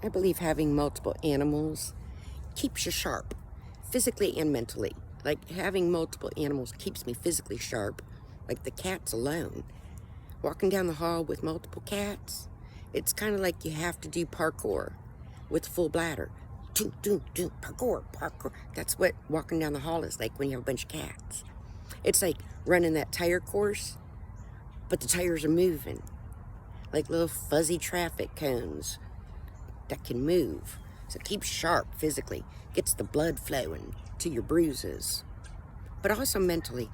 I believe having multiple animals keeps you sharp, physically and mentally. Like having multiple animals keeps me physically sharp, like the cats alone. Walking down the hall with multiple cats, it's kind of like you have to do parkour with full bladder. Do, parkour, parkour. That's what walking down the hall is like when you have a bunch of cats. It's like running that tire course, but the tires are moving, like little fuzzy traffic cones that can move. So it keeps sharp physically, gets the blood flowing to your bruises. But also mentally,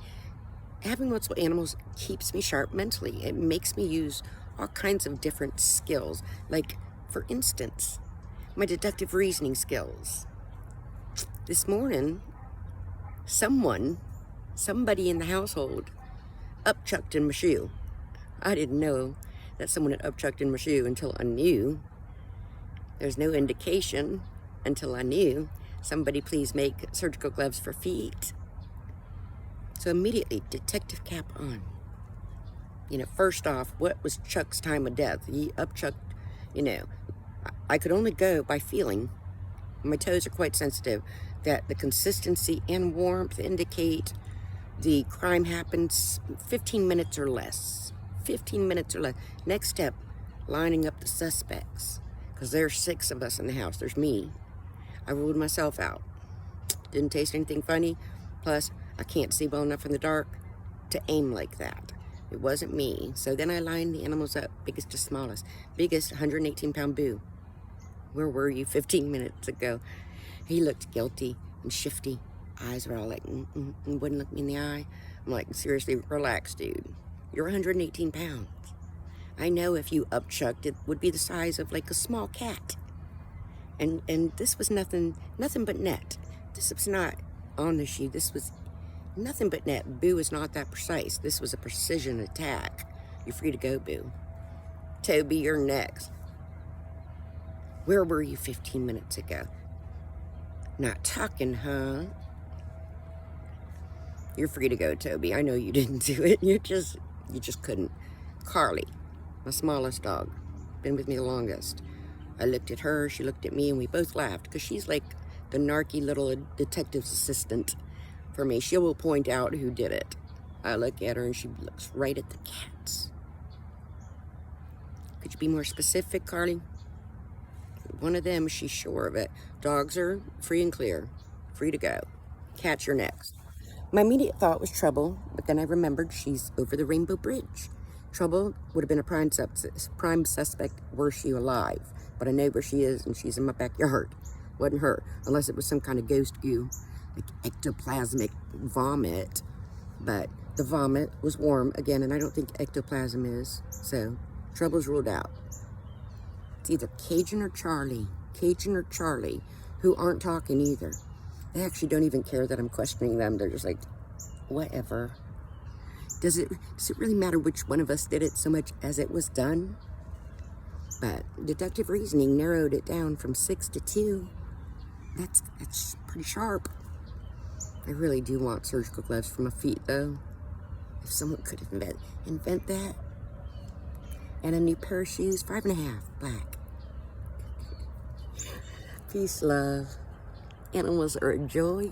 having multiple animals keeps me sharp mentally. It makes me use all kinds of different skills. Like, for instance, my deductive reasoning skills. This morning, somebody in the household upchucked in my shoe. I didn't know that someone had upchucked in my shoe until I knew. There's no indication until I knew. Somebody please make surgical gloves for feet. So immediately, detective cap on. First off, what was Chuck's time of death? He upchucked, I could only go by feeling. My toes are quite sensitive, that the consistency and warmth indicate the crime happens 15 minutes or less. 15 minutes or less. Next step, lining up the suspects. Because there's 6 of us in the house. There's me. I ruled myself out. Didn't taste anything funny. Plus, I can't see well enough in the dark to aim like that. It wasn't me. So then I lined the animals up, biggest to smallest. Biggest, 118-pound Boo. Where were you 15 minutes ago? He looked guilty and shifty. Eyes were all like, and wouldn't look me in the eye. I'm like, seriously, relax, dude. You're 118 pounds. I know if you upchucked, it would be the size of like a small cat. And this was nothing but net. This was not on the shoe. This was nothing but net. Boo is not that precise. This was a precision attack. You're free to go, Boo. Toby, you're next. Where were you 15 minutes ago? Not talking, huh? You're free to go, Toby. I know you didn't do it. You just couldn't. Carly, my smallest dog, been with me the longest. I looked at her, she looked at me, and we both laughed because she's like the narky little detective's assistant for me. She will point out who did it. I look at her and she looks right at the cats. Could you be more specific, Carly? One of them, she's sure of it. Dogs are free and clear, free to go. Cats are next. My immediate thought was Trouble, but then I remembered she's over the Rainbow Bridge. Trouble would have been a prime suspect were she alive, but I know where she is and she's in my backyard. Wasn't her, unless it was some kind of ghost goo, like ectoplasmic vomit. But the vomit was warm again, and I don't think ectoplasm is, so Trouble's ruled out. It's either Cajun or Charlie, who aren't talking either. They actually don't even care that I'm questioning them. They're just like, whatever. Does it really matter which one of us did it so much as it was done? But deductive reasoning narrowed it down from 6 to 2. That's pretty sharp. I really do want surgical gloves for my feet, though. If someone could invent that. And a new pair of shoes, 5.5, black. Peace, love. Animals are a joy.